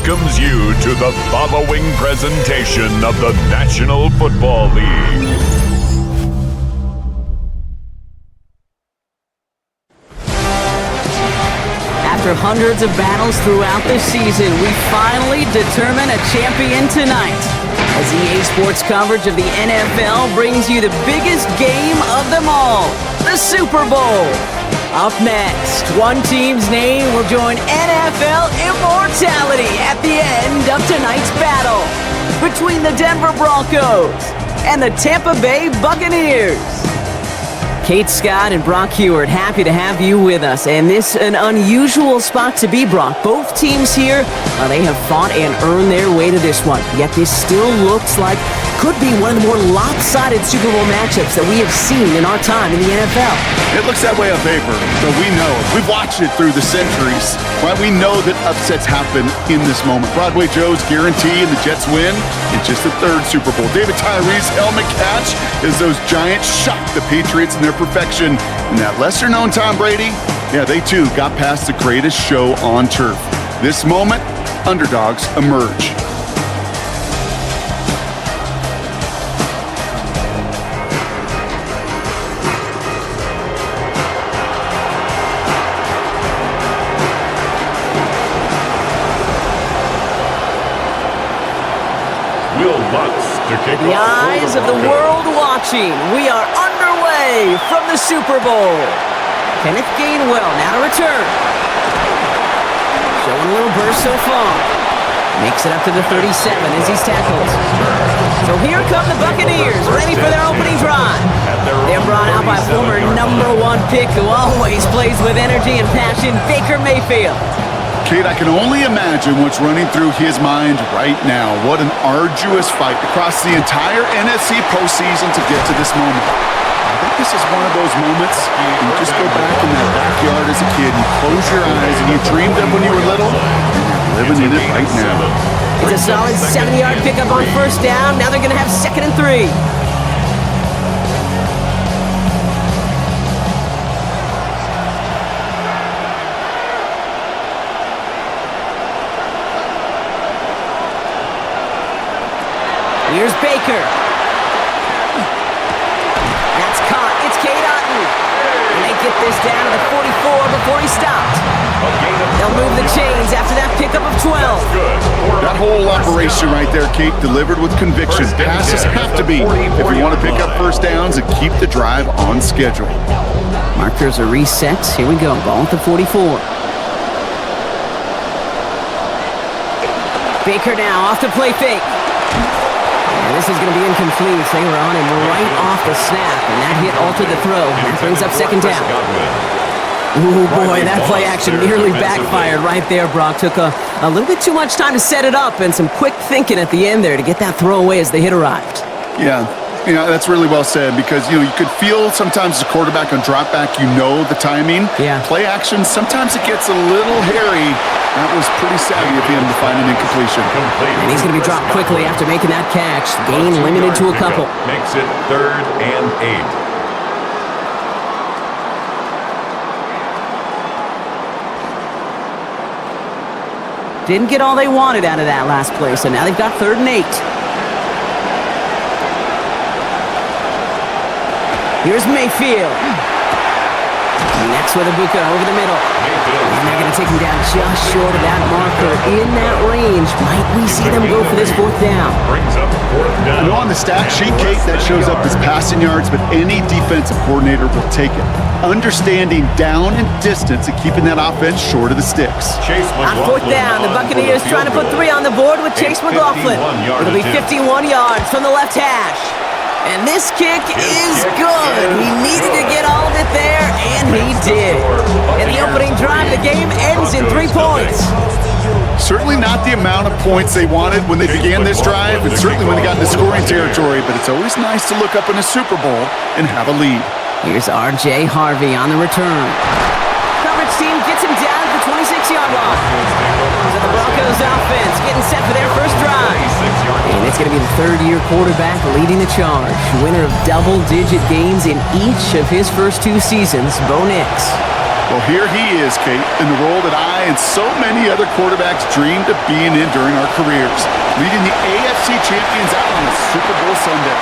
welcomes you to the following presentation of the National Football League. After hundreds of battles throughout the season, we finally determine a champion tonight. As EA Sports coverage of the NFL brings you the biggest game of them all, the Super Bowl. Up next, one team's name will join NFL immortality at the end of tonight's battle between the Denver Broncos and the Tampa Bay Buccaneers. Kate Scott and Brock Heward, happy to have you with us. And this an unusual spot to be, Brock. Both teams here, they have fought and earned their way to this one. Yet this still looks like could be one of the more lopsided Super Bowl matchups that we have seen in our time in the NFL. It looks that way on paper, but we know it. We've watched it through the centuries. Right? We know that upsets happen in this moment. Broadway Joe's guarantee and the Jets win. It's just the third Super Bowl. David Tyree's helmet catch as those Giants shock the Patriots in their perfection. And that lesser-known Tom Brady, yeah, they too got past the greatest show on turf. This moment, underdogs emerge. The eyes of the world watching. We are underway from the Super Bowl. Kenneth Gainwell now to return. Showing a little burst so far. Makes it up to the 37 as he's tackled. So here come the Buccaneers, ready for their opening drive. They're brought out by former #1 pick who always plays with energy and passion, Baker Mayfield. Kate, I can only imagine what's running through his mind right now. What an arduous fight across the entire NFC postseason to get to this moment. I think this is one of those moments you just go back in that backyard as a kid and close your eyes and you dreamed of when you were little, and you're living in it right now. It's a solid 70-yard pickup on first down. Now they're going to have 2nd and 3. Here's Baker. That's caught. It's Cade Otton. And they get this down to the 44 before he stopped. They'll move the chains after that pickup of 12. That whole operation right there, Kate, delivered with conviction. Passes have to be if you want to pick up first downs and keep the drive on schedule. Markers are reset. Here we go. Ball at the 44. Baker now off the play fake. And this is going to be incomplete. They were on him right off the snap, and that hit altered the throw. That brings up 2nd down. Ooh, boy, that play action nearly backfired right there, Brock. Took a little bit too much time to set it up and some quick thinking at the end there to get that throw away as the hit arrived. Yeah, that's really well said because, you could feel sometimes as a quarterback on drop back, the timing. Yeah. Play action, sometimes it gets a little hairy. That was pretty savvy of him to find an incompletion. And he's going to be dropped quickly after making that catch. Gain limited to a couple. Makes it 3rd and 8. Didn't get all they wanted out of that last play, so now they've got 3rd and 8. Here's Mayfield. Next with Ibuka over the middle. And they're going to take him down just short of that marker in that range. Might we see them go for this 4th down? I know on the stat sheet, Kate, that shows up as passing yards, but any defensive coordinator will take it. Understanding down and distance and keeping that offense short of the sticks. On 4th down, the Buccaneers trying to put 3 on the board with Chase McLaughlin. It'll be 51 yards from the left hash. And this kick is good. He needed to get all of it there, and he did. In the opening drive, the game ends in 3 points. Certainly not the amount of points they wanted when they began this drive, and certainly when they got into scoring territory, but it's always nice to look up in a Super Bowl and have a lead. Here's R.J. Harvey on the return. Coverage team gets him down at the 26-yard line. So the Broncos offense getting set for their first drive. And it's going to be the 3rd-year quarterback leading the charge. Winner of double-digit games in each of his first 2 seasons, Bo Nix. Well, here he is, Kate, in the role that I and so many other quarterbacks dreamed of being in during our careers, leading the AFC champions out on a Super Bowl Sunday.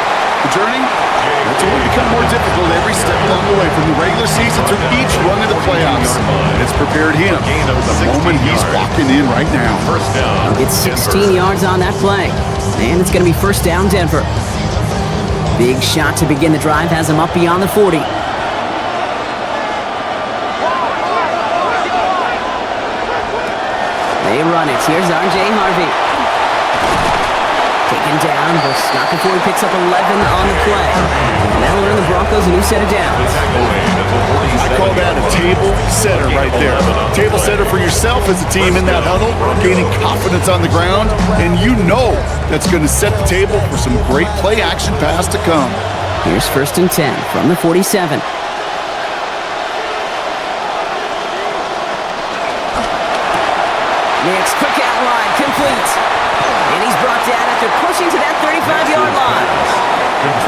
The journey, it's only become more difficult every step along the way, from the regular season through each run of the playoffs. And it's prepared him for the moment he's walking in right now. It's 16 yards on that play, and it's going to be first down, Denver. Big shot to begin the drive has him up beyond the 40. They run it. Here's R.J. Harvey. Taken down, but not before he picks up 11 on the play. And that'll earn the Broncos a new set of downs. I call that a table setter right there. Table setter for yourself as a team in that huddle, gaining confidence on the ground, and you know that's going to set the table for some great play-action pass to come. Here's first and 10 from the 47. Nix, quick out line, complete. And he's brought down after pushing to that 35-yard line.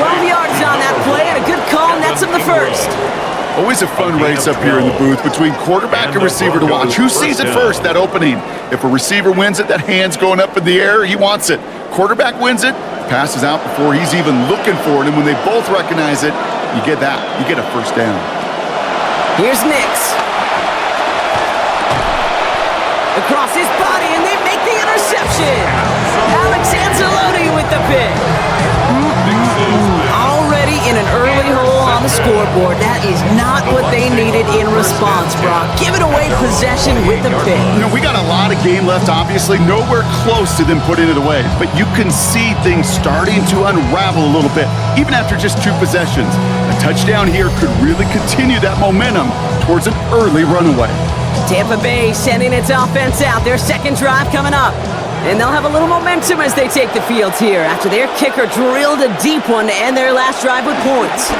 12 yards on that play, and a good call nets him the first. Always a fun race up here in the booth between quarterback and receiver to watch. Who sees it first, that opening? If a receiver wins it, that hand's going up in the air, he wants it. Quarterback wins it, passes out before he's even looking for it, and when they both recognize it, you get that. You get a first down. Here's Nix. Across his body, and they make the interception. Alex Anzalone with the pick. Already in an early hole on the scoreboard. That is not what they needed in response, Brock. Give it away possession with the pick. You know, we got a lot of game left, obviously. Nowhere close to them putting it away. But you can see things starting to unravel a little bit, even after just 2 possessions. A touchdown here could really continue that momentum towards an early runaway. Tampa Bay sending its offense out. Their second drive coming up. And they'll have a little momentum as they take the field here after their kicker drilled a deep one to end their last drive with points.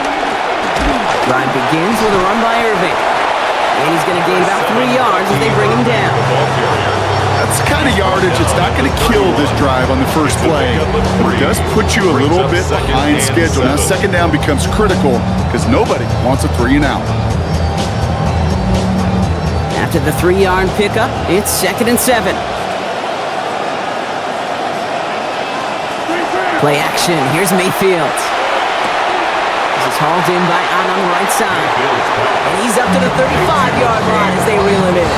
Drive begins with a run by Irving. And he's going to gain about 3 yards as they bring him down. That's the kind of yardage it's not going to kill this drive on the first play. But it does put you a little bit behind schedule. Now second down becomes critical because nobody wants a 3 and out. After the 3-yard pickup, it's second and 7. Play action. Here's Mayfield. This is hauled in by Ahn on the right side. And he's up to the 35-yard line as they reel him in.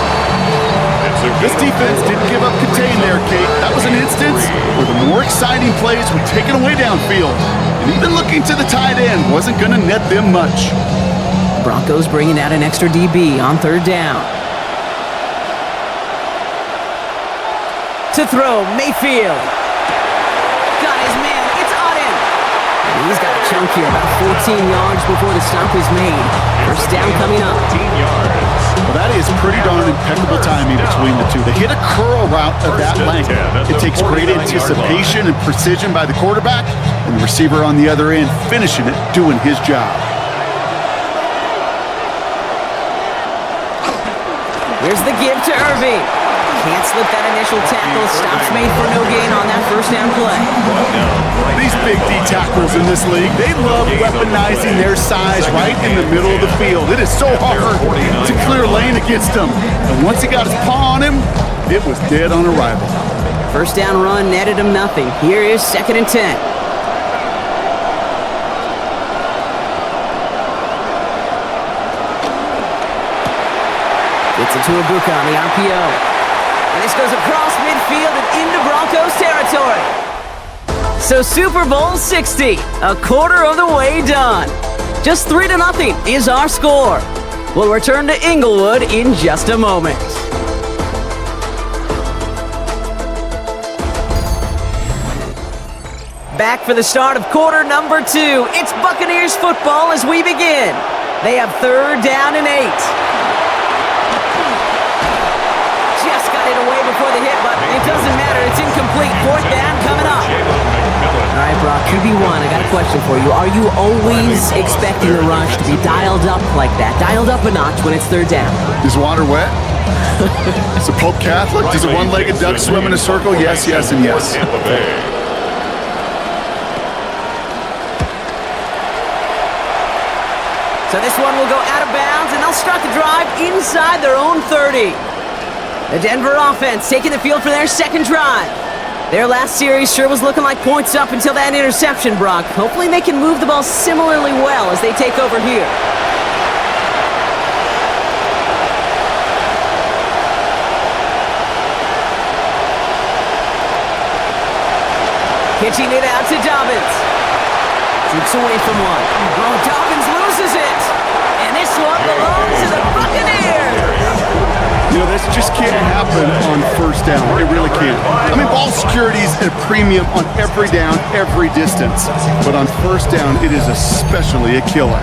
This defense didn't give up contain there, Kate. That was an instance where the more exciting plays were taken away downfield. And even looking to the tight end wasn't going to net them much. Broncos bringing out an extra DB on third down. To throw, Mayfield. Got his man, it's Auden. And he's got a chunk here, about 14 yards before the stop is made. First down coming up. 15 yards. Well, that is pretty darn impeccable timing between the two. They hit a curl route of that length. It takes great anticipation and precision by the quarterback, and the receiver on the other end finishing it, doing his job. Here's the give to Irving. Can't slip that initial tackle. Stops made for no gain on that first down play. These big D tackles in this league, they love weaponizing their size right in the middle of the field. It is so hard to clear lane against them. And once he got his paw on him, it was dead on arrival. First down run netted him nothing. Here is second and 10. Gets it to Ibuka on the RPO. And this goes across midfield and into Broncos territory. So Super Bowl 60, a quarter of the way done. Just 3-0 is our score. We'll return to Inglewood in just a moment. Back for the start of quarter number 2. It's Buccaneers football as we begin. They have third down and 8. Away before the hit, but it doesn't matter. It's incomplete. Fourth down coming up. All right, Brock, QB1, I got a question for you. Are you always expecting the rush to be dialed up like that, dialed up a notch when it's third down? Is water wet? Is it Pope Catholic? Does a one-legged duck swim in a circle? Yes, yes, and yes. So this one will go out of bounds, and they'll start the drive inside their own 30. The Denver offense taking the field for their second drive. Their last series sure was looking like points up until that interception, Brock. Hopefully they can move the ball similarly well as they take over here. Pitching it out to Dobbins. Keeps away from one. Oh, Dobbins loses it. And this one belongs to the Buccaneers. You know, this just can't happen on first down. It really can't. I mean, ball security is a premium on every down, every distance. But on first down, it is especially a killer.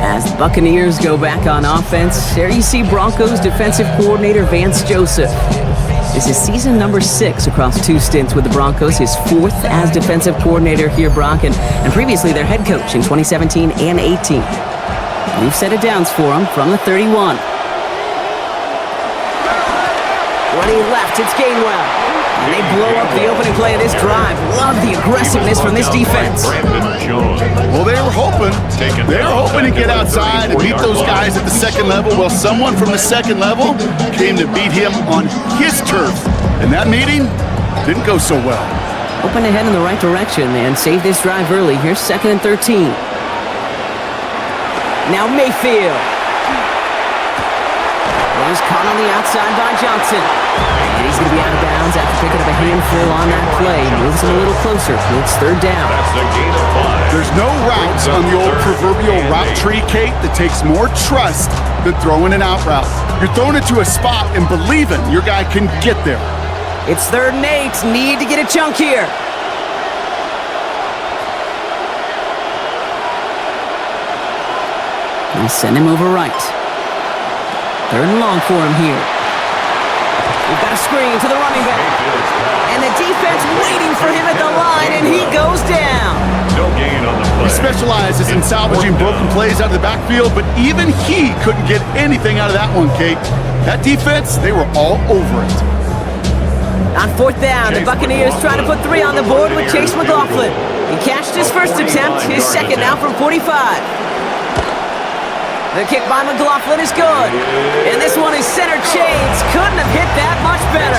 As the Buccaneers go back on offense, there you see Broncos defensive coordinator Vance Joseph. This is season number 6 across 2 stints with the Broncos, his 4th as defensive coordinator here, Brock, and previously their head coach in 2017 and 18. We've set it downs for him from the 31. Running left, it's Gainwell. And they blow up the opening play of this drive. Love the aggressiveness from this defense. Well, they were hoping to get outside and beat those guys at the second level. Well, someone from the second level came to beat him on his turf. And that meeting didn't go so well. Hoping to head in the right direction and save this drive early. Here's 2nd and 13. Now Mayfield. He's caught on the outside by Johnson. And he's going to be out of bounds after picking up a handful on that play. Moves him a little closer. It's 3rd down. That's a gain of 5. There's no routes on the old proverbial route tree, Kate, that takes more trust than throwing an out route. You're throwing it to a spot and believing your guy can get there. It's 3rd and 8. Need to get a chunk here. And send him over right. 3rd and long for him here. We've got a screen to the running back. And the defense waiting for him at the line, and he goes down. No gain on the play. He specializes in salvaging broken plays out of the backfield, but even he couldn't get anything out of that one, Kate. That defense, they were all over it. On 4th down, the Buccaneers trying to put 3 on the board with Chase McLaughlin. He cashed his first attempt, his second now from 45. The kick by McLaughlin is good. And this one is center change. Couldn't have hit that much better.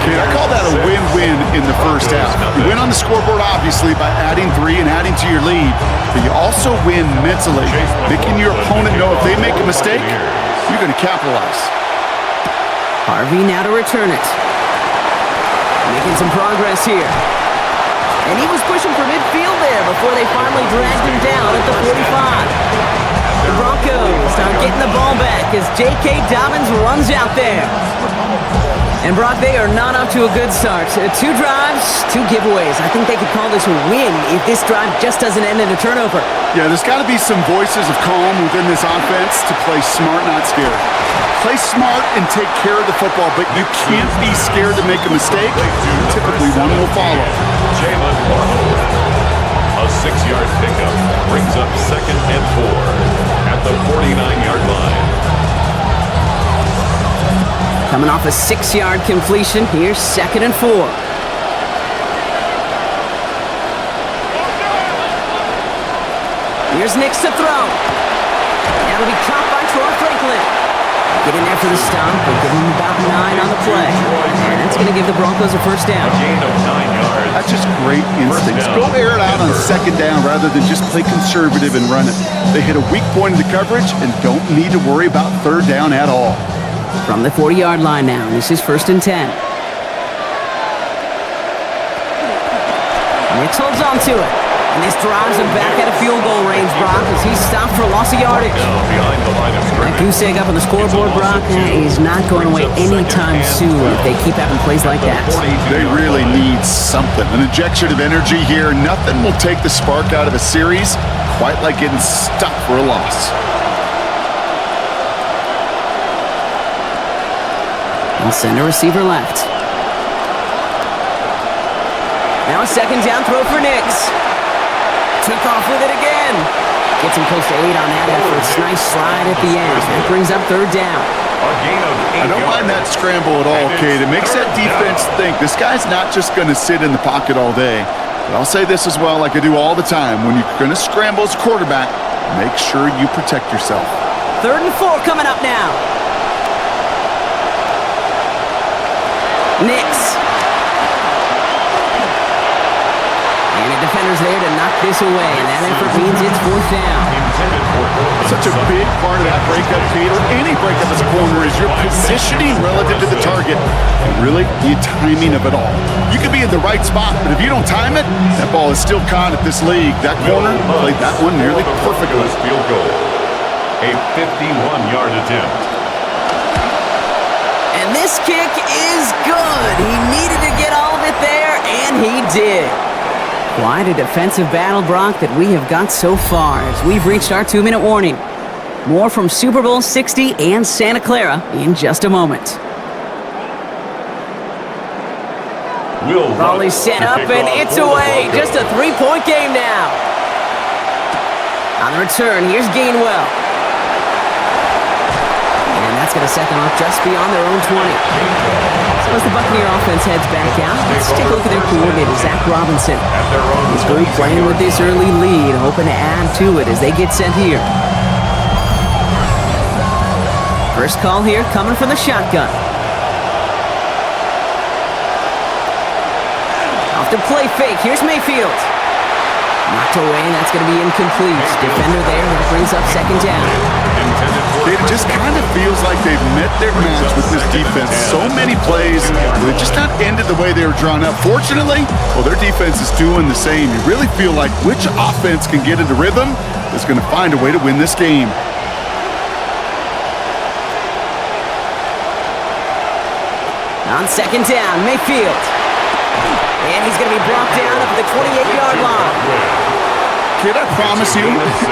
Okay, I call that a win-win in the first half. You win on the scoreboard, obviously, by adding 3 and adding to your lead. But you also win mentally, making your opponent know if they make a mistake, you're going to capitalize. Harvey now to return it. Making some progress here. And he was pushing for midfield there before they finally dragged him down at the 45. The Broncos start getting the ball back as J.K. Dobbins runs out there. And Brock, they are not off to a good start. 2 drives, 2 giveaways. I think they could call this a win if this drive just doesn't end in a turnover. Yeah, there's got to be some voices of calm within this offense to play smart, not scared. Play smart and take care of the football, but you can't be scared to make a mistake. Typically, one will follow. A 6-yard pickup brings up 2nd and 4 at the 49-yard line. Coming off a 6-yard completion, here's 2nd and 4. Here's Nix to throw. That'll be caught by Troy Franklin. Get in there for the stop, but give him about 9 on the play. And that's going to give the Broncos a first down. A gain of 9 yards. That's just great instincts. Go air it out on 2nd down rather than just play conservative and run it. They hit a weak point in the coverage and don't need to worry about 3rd down at all. From the 40-yard line now, this is 1st and 10. Nix holds on to it. And this drives him back at a field goal range, Brock, as he's stopped for loss of yardage. Behind the line of That goose egg up on the scoreboard, Brock, is not going away anytime soon if they keep having plays like that. They really need something. An injection of energy here. Nothing will take the spark out of a series quite like getting stuck for a loss. And send a receiver left. Now a 2nd down throw for Nix. Took off with it again. Gets him close to 8 on that effort. Nice slide at the end. That brings up 3rd down. I don't mind that scramble at all, Kate. It makes that defense think this guy's not just going to sit in the pocket all day. But I'll say this as well, like I do all the time. When you're going to scramble as a quarterback, make sure you protect yourself. 3rd and 4 coming up now. Nix. And the defender's there to knock this away, and that effort means it's 4th down. Such a big part of that breakup, Kate, or any breakup as a corner, is your positioning relative to the target. And really, the timing of it all. You can be in the right spot, but if you don't time it, that ball is still caught at this league. That corner played that one nearly perfectly. Field goal. A 51-yard attempt. And this kick is good. He needed to get all of it there, and he did. Quite a defensive battle, Brock, that we have got so far as we've reached our 2-minute warning. More from Super Bowl 60 and Santa Clara in just a moment. Raleigh set up, and it's away. Just a 3-point game now. On the return, here's Gainwell. And that's going to set them up just beyond their own 20. So as the Buccaneer offense heads back out, let's take a look at their coordinator, Zach Robinson. He's really playing with this early lead, hoping to add to it as they get set here. First call here coming from the shotgun. Off the play fake, here's Mayfield. Knocked away, and that's going to be incomplete. Defender there, that brings up 2nd down. It just kind of feels like they've met their match with this defense. So many plays, they've just not ended the way they were drawn up. Fortunately, well, their defense is doing the same. You really feel like which offense can get into rhythm is going to find a way to win this game. On 2nd down, Mayfield. And he's going to be brought down up at the 28-yard line. Kid, I promise you,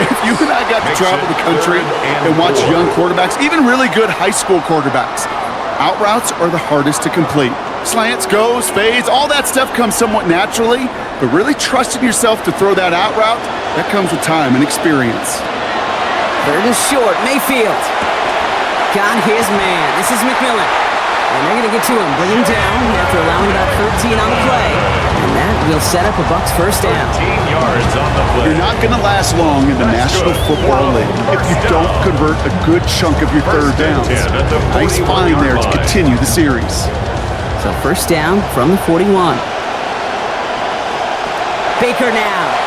if you and I got to travel the country and watch young quarterbacks, even really good high school quarterbacks, out routes are the hardest to complete. Slants, goes, fades, all that stuff comes somewhat naturally, but really trusting yourself to throw that out route, that comes with time and experience. 3rd and short, Mayfield. Got his man. This is McMillan. And they're going to get to him, bring him down after allowing about 13 on the play. And that will set up a Bucs 1st down. 13 yards on the play. You're not going to last long in the National Football League if you don't convert a good chunk of your 3rd downs. Nice find there to continue the series. So 1st down from the 41. Baker now.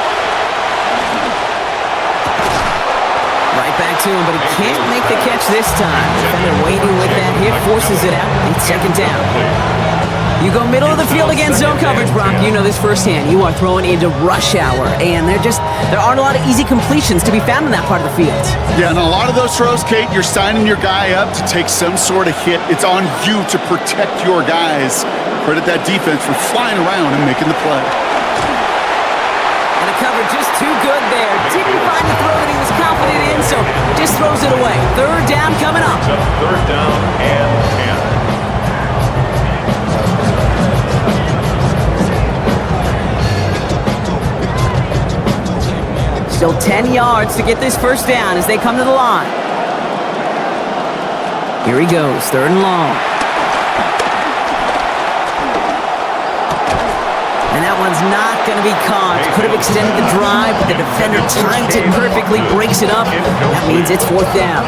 Right back to him, but he can't make the catch this time. Defender waiting with that hit, forces it out. It's 2nd down. You go middle of the field against zone coverage, Brock. You know this firsthand. You are throwing into rush hour, and there aren't a lot of easy completions to be found in that part of the field. Yeah, and a lot of those throws, Kate, you're signing your guy up to take some sort of hit. It's on you to protect your guys. Credit that defense for flying around and making the play. And the cover just too good there. Didn't find the throw that he was confident in, so just throws it away. 3rd down coming up. 3rd down and 10. Still 10 yards to get this 1st down as they come to the line. Here he goes, 3rd and long. And that one's not going to be caught. Could have extended the drive, but the defender timed it perfectly, breaks it up. That means it's 4th down.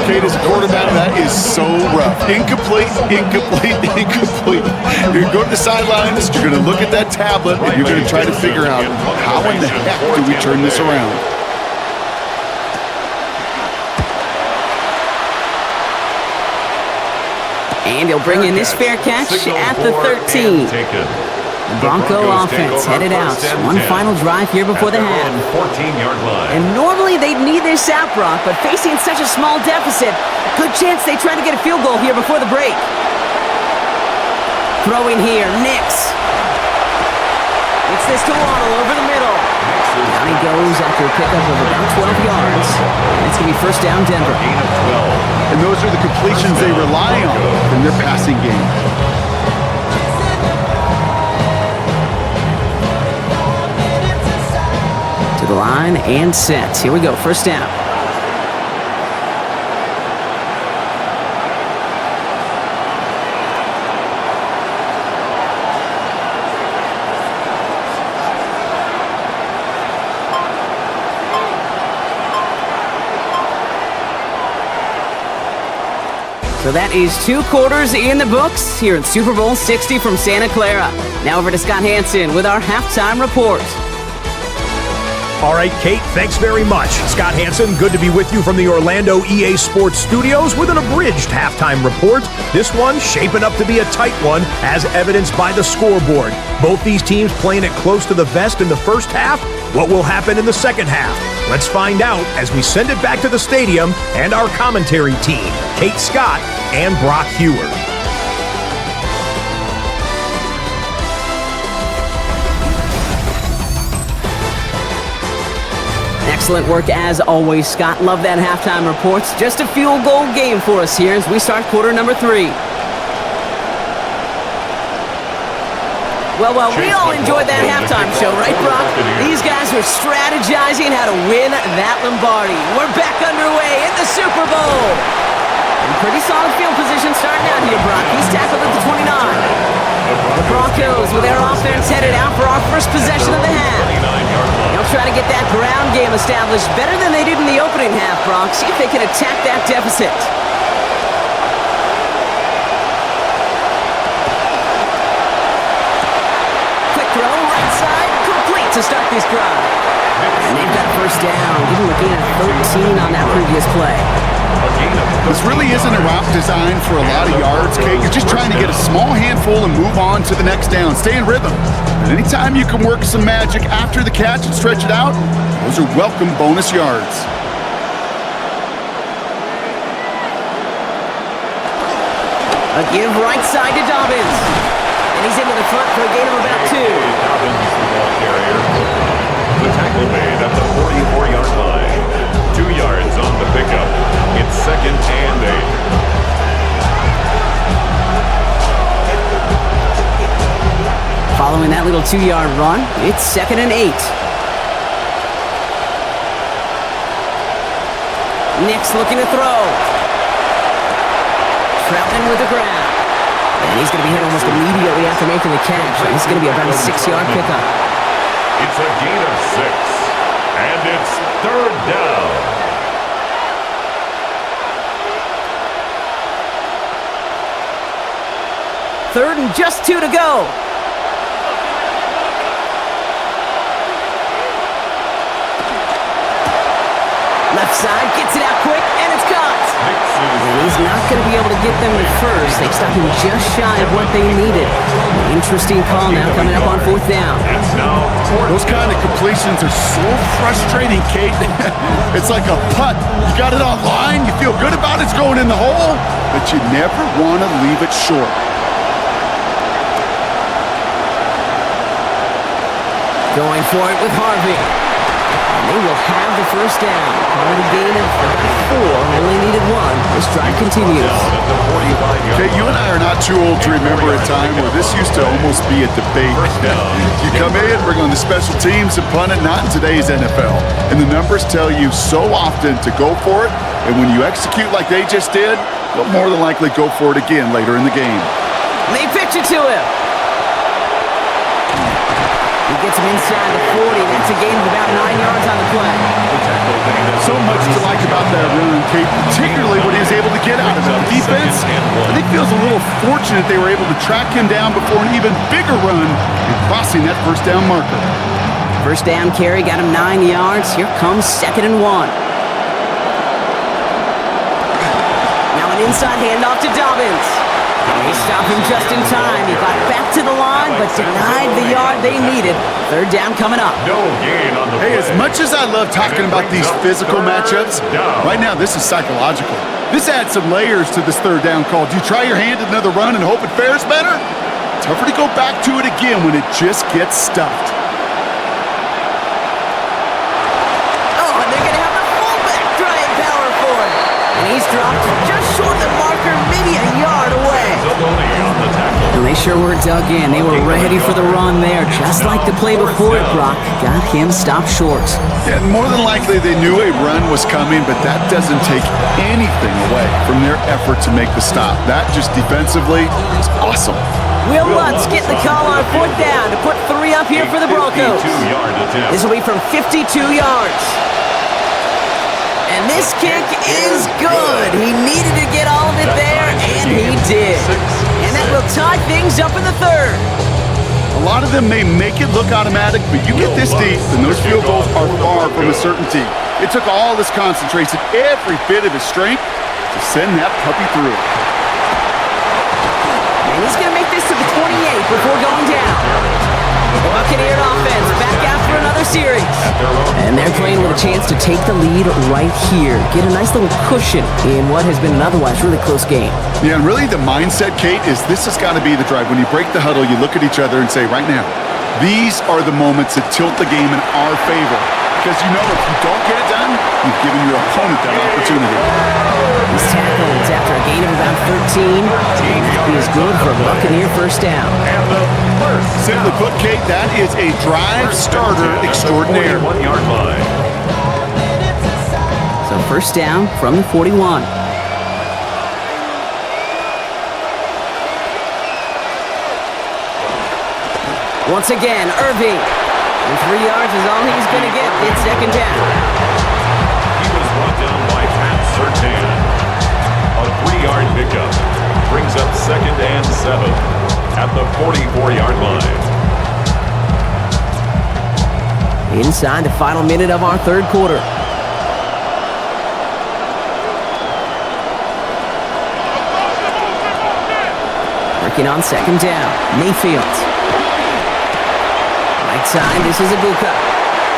Kate, as a quarterback, that is so rough. Incomplete, incomplete, incomplete. You're going to go to the sidelines, you're going to look at that tablet, and you're going to try to figure out how in the heck do we turn this around. And he'll bring in this fair catch at the 13. The Bronco offense headed out. One final drive here before the half. 14-yard line. And normally they'd need this out, Brock, but facing such a small deficit, good chance they try to get a field goal here before the break. Throwing here, Nix. It's this to Waddle over the middle. Down he goes after a pickup of about 12 yards. And it's going to be 1st down, Denver. Gain of 12. And those are the completions they rely on from their passing game. To the line and set. Here we go, 1st down. So that is 2 quarters in the books here in Super Bowl 60 from Santa Clara. Now over to Scott Hansen with our halftime report. All right, Kate, thanks very much. Scott Hansen, good to be with you from the Orlando EA Sports Studios with an abridged halftime report. This one shaping up to be a tight one, as evidenced by the scoreboard. Both these teams playing it close to the vest in the first half. What will happen in the second half? Let's find out as we send it back to the stadium and our commentary team, Kate Scott and Brock Hewer. Excellent work as always, Scott. Love that halftime report. Just a field goal game for us here as we start quarter number 3. Well, we all enjoyed that halftime show, right, Brock? These guys were strategizing how to win that Lombardi. We're back underway in the Super Bowl. And pretty solid field position starting out here, Brock. He's tackled at the 29. The Broncos with their offense headed out for our first possession of the half. They'll try to get that ground game established better than they did in the opening half, Brock. See if they can attack that deficit. Quick throw, right side, complete to start this drive. And they've got first down. Give them a gain of 13 on that previous play. This really isn't a route designed for a lot of yards, Kate. You're just trying to get a small handful and move on to the next down. Stay in rhythm. And anytime you can work some magic after the catch and stretch it out, those are welcome bonus yards. A give right side to Dobbins. And he's into the front for a gain of about 2. Dobbins is the ball carrier. The tackle made at the 44-yard line. 2 yards on the pickup. It's 2nd and 8. Following that little 2-yard run, it's 2nd and 8. Nick's looking to throw. Troutman with the grab. And he's going to be hit almost immediately after making the catch. And it's going to be about a 6-yard pickup. It's a gain of 6. And it's 3rd down. Third and just 2 to go. Left side, gets it out quick, and it's caught. And he's not going to be able to get them to first. They've stopped him just shy of what they needed. Interesting call now coming up on 4th down. Those kind of completions are so frustrating, Kate. It's like a putt. You got it on line, you feel good about it's going in the hole, but you never want to leave it short. Going for it with Harvey. And they will have the first down. Already gain of about 4. Only needed 1. This drive continues. Okay, you and I are not too old to remember a time where this used to almost be a debate. You come in, bring on the special teams and punt it, not in today's NFL. And the numbers tell you so often to go for it, and when you execute like they just did, you'll more than likely go for it again later in the game. They pitch it to him. He gets him inside the 40. That's a gain of about 9 yards on the play. So much to like about that run, Kate, particularly what he was able to get out of it. The defense, I think, feels a little fortunate they were able to track him down before an even bigger run and crossing that first down marker. First down carry got him 9 yards. Here comes 2nd and 1. Now an inside handoff to Dobbins. He stopped him just in time. He got back to the line, but denied the yard they needed. 3rd down coming up. No gain on the Hey, play. as much as I love talking about these physical matchups, right now this is psychological. This adds some layers to this 3rd down call. Do you try your hand at another run and hope it fares better? Tougher to go back to it again when it just gets stuffed. Oh, and they're going to have the fullback trying power for it. And he's dropped just short of the marker, maybe a yard away. And they sure were dug in. They were ready for the run there, just like the play before it, Brock. Got him stopped short. Yeah, more than likely they knew a run was coming, but that doesn't take anything away from their effort to make the stop. That just defensively is awesome. Will Lutz get the call on 4th down to put 3 up here for the Broncos. This will be from 52 yards. And this kick is good. He needed to get all of it there, tie things up in the third. A lot of them may make it look automatic, but you get this deep, and those field goals are far from a certainty. It took all his concentration, every bit of his strength, to send that puppy through. And he's going to make this to the 28 before going down. The Buccaneer offense back after another series. And they're playing with a chance to take the lead right here. Get a nice little cushion in what has been an otherwise really close game. Yeah, and really the mindset, Kate, is this has got to be the drive. When you break the huddle, you look at each other and say, right now, these are the moments that tilt the game in our favor. Because you know if you don't get it done, you've given your opponent that opportunity. He's tackled after a gain of about 13. He is good for a Buccaneer first down. Simply put, Kate, that is a drive starter extraordinaire. 41-yard line. So first down from the 41. Once again, Irving. And 3 yards is all he's going to get. It's second down. He was brought down by Pat Surtain. A 3-yard pickup brings up second and 7 at the 44-yard line. Inside the final minute of our third quarter. Working on second down. Mayfield. Right side, this is Ibuka.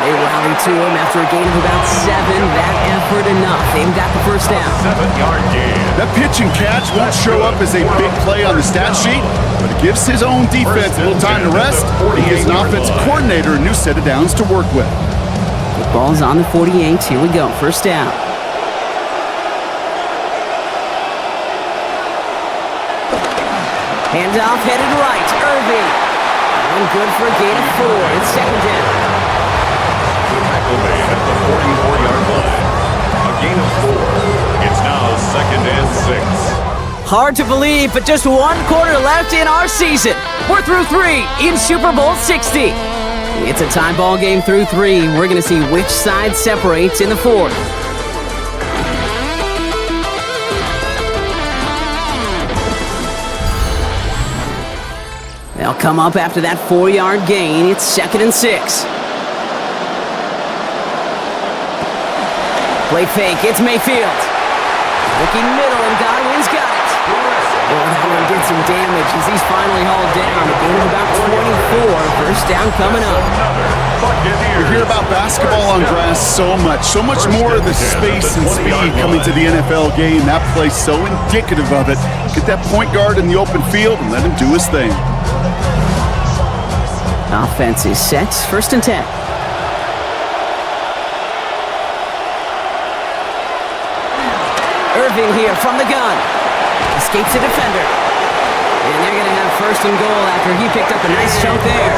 They rally to him after a gain of about 7. That effort enough. They've got the first down. 7-yard gain. That pitch and catch won't show up as a big play on the stat sheet, but it gives his own defense a little time to rest. It gives an offensive coordinator a new set of downs to work with. The ball's on the 48. Here we go. First down. Handoff headed right. Irving. And good for a gain of 4. It's second down. The tackle made at the 44-yard line. A gain of 4. It's now second and 6. Hard to believe, but just 1 quarter left in our season. We're through 3 in Super Bowl 60. It's a tie ball game through 3. We're going to see which side separates in the 4th. They'll come up after that 4-yard gain. It's second and 6. Play fake. It's Mayfield. Looking middle, and Godwin's got it. Well, that one did some damage as he's finally hauled down. A gain of about 24. First down coming up. We hear about basketball on grass so much more of the space and speed coming to the NFL game. That play's so indicative of it. Get that point guard in the open field and let him do his thing. Offense is set. First and 10. Irving here from the gun. Escapes a defender. And they're going to have first and goal after he picked up a nice chunk there.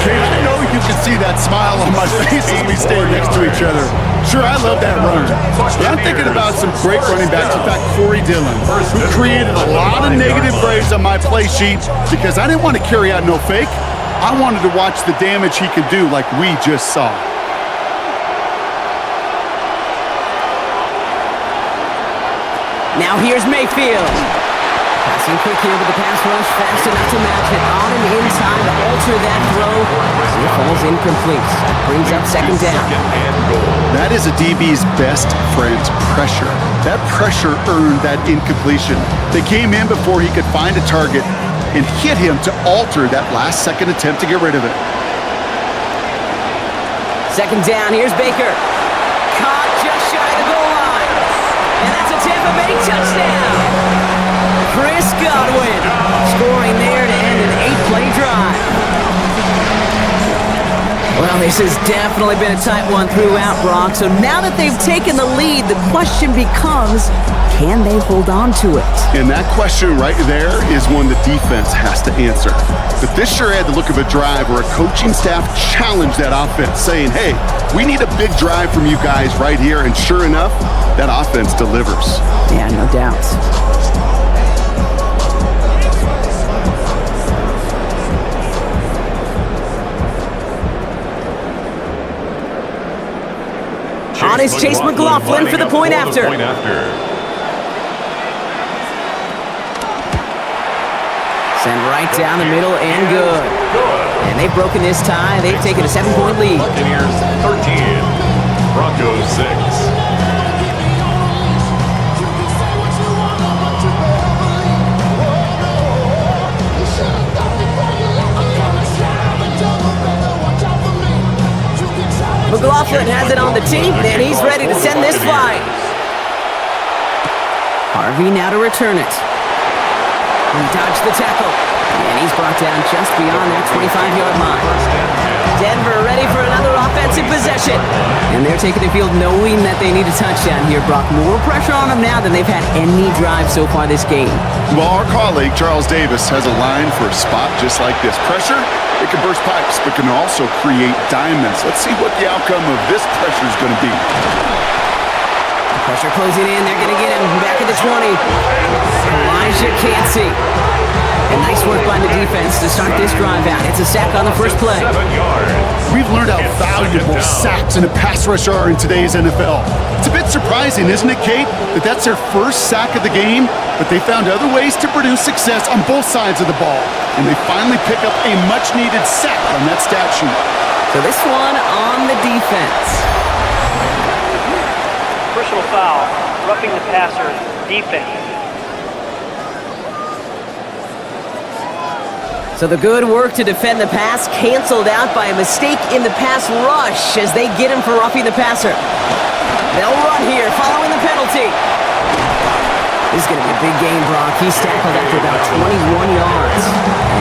Kate, I know you can see that smile on my face as we stand next to each other. Sure, I love that run. Yeah, I'm thinking about some great running backs. In fact, Corey Dillon, who created a lot of negative grades on my play sheet because I didn't want to carry out no fake. I wanted to watch the damage he could do like we just saw. Now here's Mayfield. Passing quick here with the pass rush, fast enough to match it. On and in time to alter that throw. It falls incomplete. Brings up second down. That is a DB's best friend, pressure. That pressure earned that incompletion. They came in before he could find a target and hit him to alter that last-second attempt to get rid of it. Second down, here's Baker. Caught just shy of the goal line. And that's a Tampa Bay touchdown. Chris Godwin scoring there to end an 8-play drive. Well, this has definitely been a tight one throughout, Brock. So now that they've taken the lead, the question becomes, can they hold on to it? And that question right there is one the defense has to answer. But this sure had the look of a drive where a coaching staff challenged that offense, saying, hey, we need a big drive from you guys right here. And sure enough, that offense delivers. Yeah, no doubt. On is Chase McLaughlin for the point after. Sent right down the middle and good. And they've broken this tie. They've taken a 7-point lead. Buccaneers 13, Broncos 6. McLaughlin has it on the tee, and he's ready to send this flying. Harvey now to return it. He dodged the tackle, and he's brought down just beyond that 25-yard line. Denver ready for another offensive possession. And they're taking the field knowing that they need a touchdown here, Brock. More pressure on them now than they've had any drive so far this game. Well, our colleague, Charles Davis, has a line for a spot just like this. Pressure, it can burst pipes, but can also create diamonds. Let's see what the outcome of this pressure is going to be. Pressure closing in. They're going to get him back at the 20. Elijah can't see. And nice work by the defense to start this drive out. It's a sack on the first play. 7 yards. We've learned how valuable sacks in a pass rush are in today's NFL. It's a bit surprising, isn't it, Kate, that that's their first sack of the game, but they found other ways to produce success on both sides of the ball. And they finally pick up a much-needed sack on that stat sheet. So this one on the defense. Personal foul, roughing the passer, defense. So the good work to defend the pass canceled out by a mistake in the pass rush as they get him for roughing the passer. They'll run here following the penalty. This is going to be a big game, Brock. He's tackled after about 21 yards.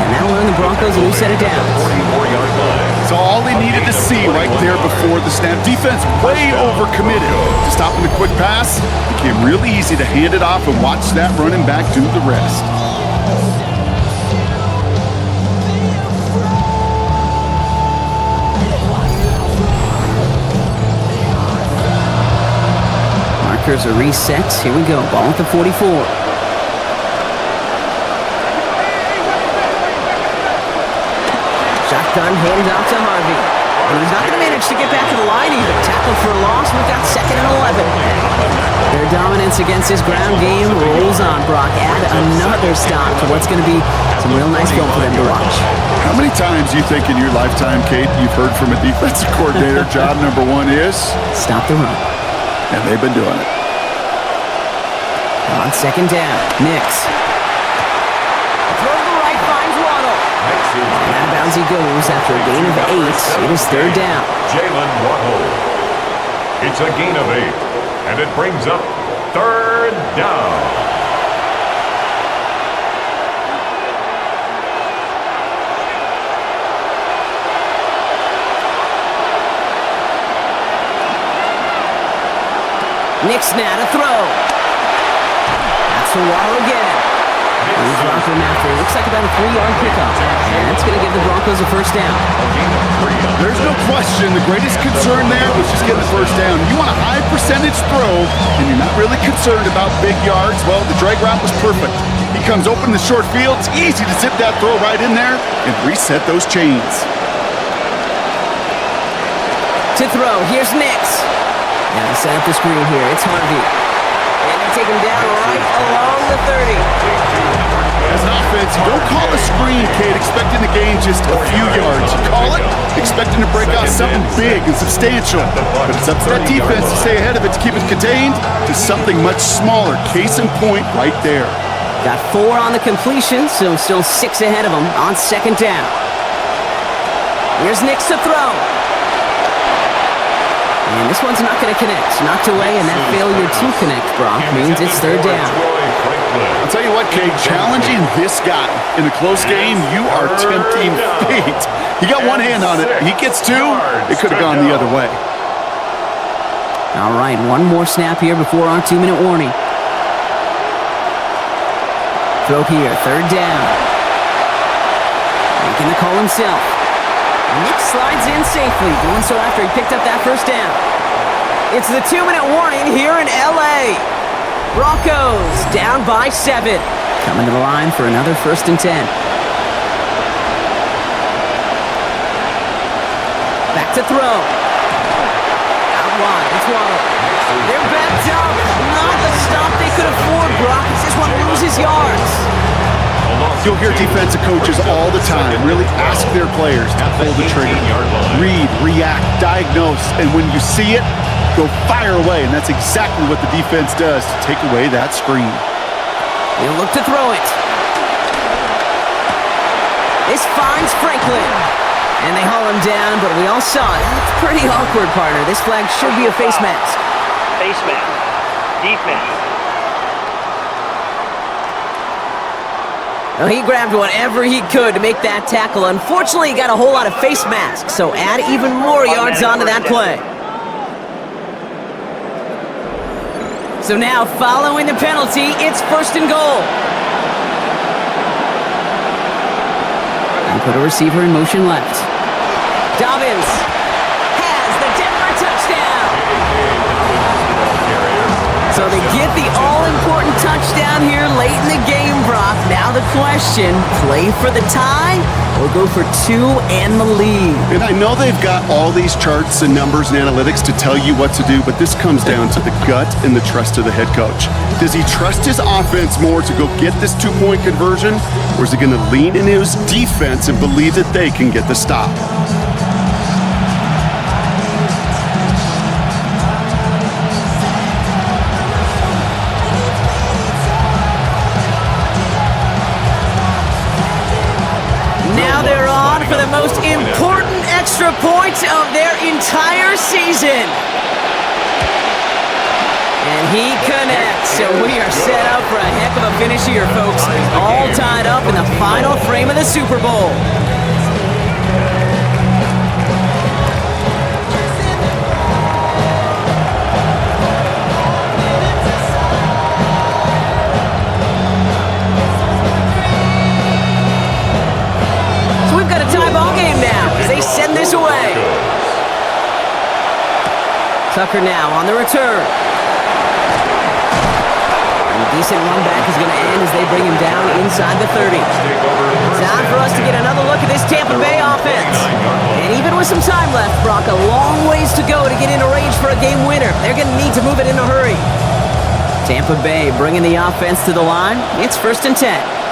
And that'll earn the Broncos a new set of downs. 44-yard line. It's all they needed to see right there before the snap. Defense way overcommitted to stopping the quick pass. It became really easy to hand it off and watch that running back do the rest. Markers are reset. Here we go. Ball at the 44. Shotgun hand off to Harvey. And he's not going to manage to get back to the line either. Tackled for a loss. We've got 2nd and 11. Their dominance against this ground game rolls on, Brock. Add another stop to what's going to be some real nice film for them to watch. How many times do you think in your lifetime, Kate, you've heard from a defensive coordinator, job number 1 is? Stop the run. And they've been doing it. On 2nd down, Nix. Throw to the right, finds Waddle. And out of bounds he goes after a gain of 8. It is 3rd down. Jalen Waddle. It's a gain of 8, and it brings up 3rd down. Nix now to throw. That's for Waddle again. He's off him after. Looks like about a 3-yard pickup. And that's going to give the Broncos a 1st down. There's no question the greatest concern there was just getting the 1st down. You want a high percentage throw, and you're not really concerned about big yards. Well, the drag route was perfect. He comes open in the short field. It's easy to zip that throw right in there and reset those chains. To throw, here's Nix. Now they set up the screen here. It's Harvey. And they take him down right along the 30. As an offense, you don't call a screen, Kate, expecting to gain just a few yards. You call it expecting to break out something big and substantial. But it's up to that defense to stay ahead of it, to keep it contained to something much smaller. Case in point right there. Got 4 on the completion, so still 6 ahead of him on 2nd down. Here's Nix to throw. And this one's not going to connect. Knocked away, and that failure to connect, Brock, means it's 3rd down. I'll tell you what, Kate, challenging this guy in a close game, you are tempting fate. He got 1 hand on it. He gets 2. It could have gone the other way. All right, 1 more snap here before our 2-minute warning. Throw here, 3rd down. Making the call himself. Nick slides in safely, doing so after he picked up that 1st down. It's the 2-minute warning here in L.A. Broncos down by 7. Coming to the line for another 1st and 10. Back to throw. Out wide, it's Waddle. They're backed up. Not the stop they could afford, Brock. This one loses yards. A loss You'll hear defensive coaches all the time really ask their players to pull the trigger. Read, react, diagnose, and when you see it, go fire away. And that's exactly what the defense does to take away that screen. He'll look to throw it. This finds Franklin. And they haul him down, but we all saw it. It's pretty awkward, partner. This flag should be a face mask. Face mask. Defense. Well, he grabbed whatever he could to make that tackle. Unfortunately, he got a whole lot of face masks, so add even more yards onto that play. So now, following the penalty, it's 1st and goal. And put a receiver in motion left. Dobbins has the Denver touchdown. So they get the all-important touchdown here late in the game, Brock. Now the question, play for the tie or go for 2 and the lead? And I know they've got all these charts and numbers and analytics to tell you what to do, but this comes down to the gut and the trust of the head coach. Does he trust his offense more to go get this 2-point conversion, or is he going to lean into his defense and believe that they can get the stop? For the most important extra point of their entire season. And he connects, so we are set up for a heck of a finish here, folks. All tied up in the final frame of the Super Bowl. Send this away. Tucker now on the return. And a decent run back is going to end as they bring him down inside the 30. Time for us to get another look at this Tampa Bay offense. And even with some time left, Brock, a long ways to go to get into range for a game winner. They're going to need to move it in a hurry. Tampa Bay bringing the offense to the line. It's 1st and 10.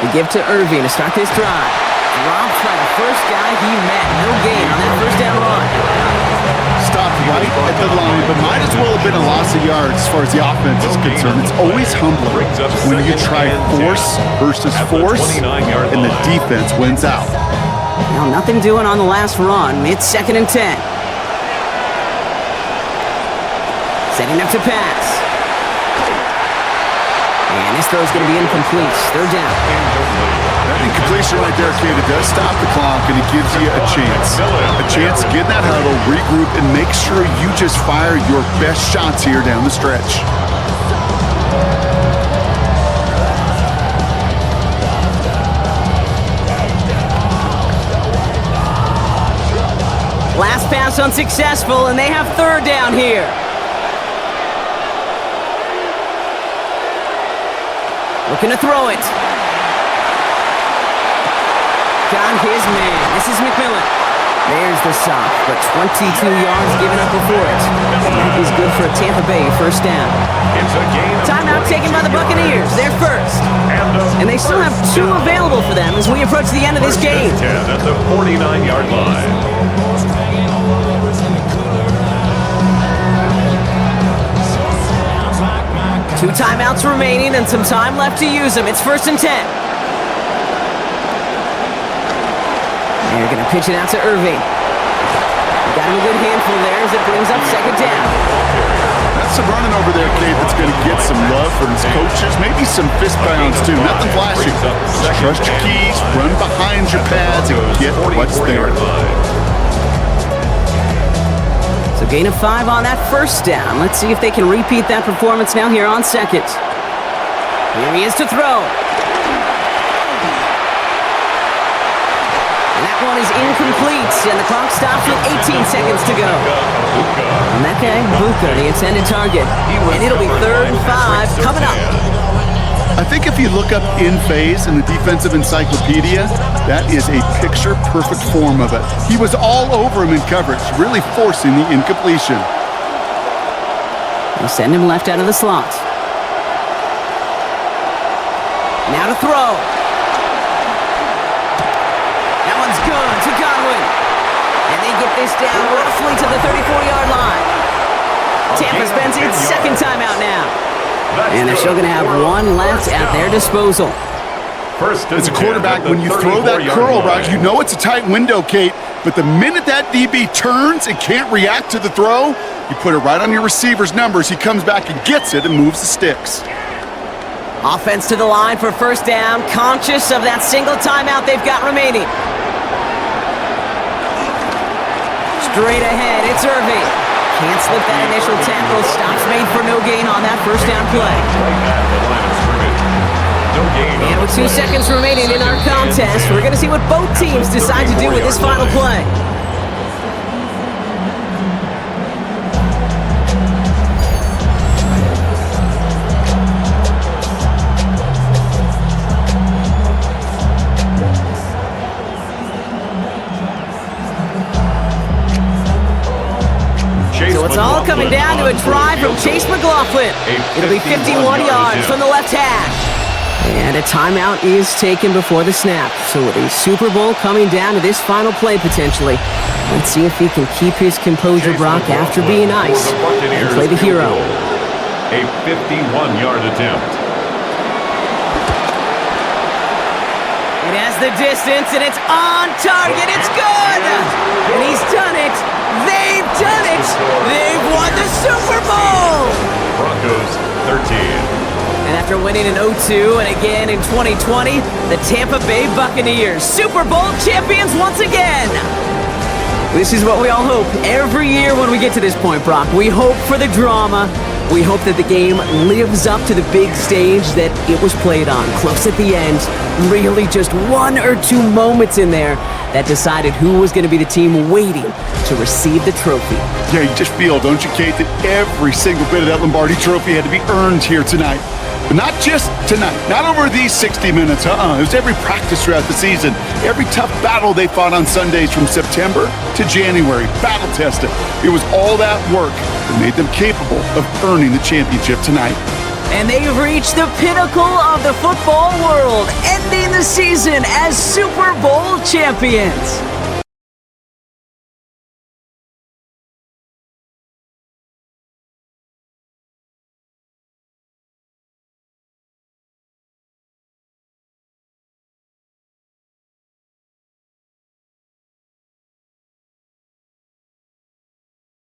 We give to Irving to start this drive. Drops by the first guy he met. No gain on that 1st down run. Stopped right at the line, but might as well have been a loss of yards as far as the offense is concerned. It's always humbling when you try force versus force, and the defense wins out. Now, nothing doing on the last run. It's 2nd and 10. Setting up to pass. And this throw is going to be incomplete. 3rd down. That incompletion right there, kid, it does stop the clock, and it gives you a chance. A chance to get in that huddle, regroup, and make sure you just fire your best shots here down the stretch. Last pass unsuccessful, and they have 3rd down here. Looking to throw it. Got his man. This is McMillan. There's the stop, but 22 yards given up before it. And that is good for a Tampa Bay 1st down. Timeout taken by the Buccaneers. They're first. And they still have 2 available for them as we approach the end of this game. At the 49-yard line. 2 timeouts remaining and some time left to use them. It's 1st and 10. And you're going to pitch it out to Irving. Got him a good handful there as it brings up 2nd down. That's some running over there, Kate, that's going to get some love from his coaches. Maybe some fist pounds, too. Nothing flashy. Just trust your keys, run behind your pads, and get what's there. So gain of 5 on that 1st down. Let's see if they can repeat that performance now here on 2nd. Here he is to throw. And that one is incomplete, and the clock stops with 18 seconds to go. And that guy, Buka, the intended target. And it'll be 3rd and 5 coming up. I think if you look up in phase in the defensive encyclopedia, that is a picture-perfect form of it. He was all over him in coverage, really forcing the incompletion. They'll send him left out of the slot. Now to throw. That one's good to Godwin. And they get this down roughly to the 34-yard line. Tampa spends its second timeout now. And they're still going to have one left at their disposal. As a quarterback, when you throw that curl route, you know it's a tight window, Kate. But the minute that DB turns and can't react to the throw, you put it right on your receiver's numbers. He comes back and gets it and moves the sticks. Offense to the line for first down, conscious of that single timeout they've got remaining. Straight ahead, it's Irving. Can't slip that initial tackle. Stops made for no gain on that first down play. And with 2 seconds remaining in our contest, we're going to see what both teams decide to do with this final play. So it's all coming down to a try from Chase McLaughlin. It'll be 51 yards from the left hash. And a timeout is taken before the snap. So with a Super Bowl coming down to this final play potentially, let's see if he can keep his composure, Brock, after being nice and play the hero. A 51-yard attempt. It has the distance, and it's on target. It's good! And he's done it! They've done it! They've won the Super Bowl! Broncos 13. And after winning in 2002 and again in 2020, the Tampa Bay Buccaneers, Super Bowl champions once again! This is what we all hope every year when we get to this point, Brock. We hope for the drama. We hope that the game lives up to the big stage that it was played on. Close at the end, really just 1 or 2 moments in there that decided who was going to be the team waiting to receive the trophy. Yeah, you just feel, don't you, Kate, that every single bit of that Lombardi trophy had to be earned here tonight. But not just tonight, not over these 60 minutes, It was every practice throughout the season, every tough battle they fought on Sundays from September to January, battle tested. It was all that work that made them capable of earning the championship tonight. And they've reached the pinnacle of the football world, ending the season as Super Bowl champions.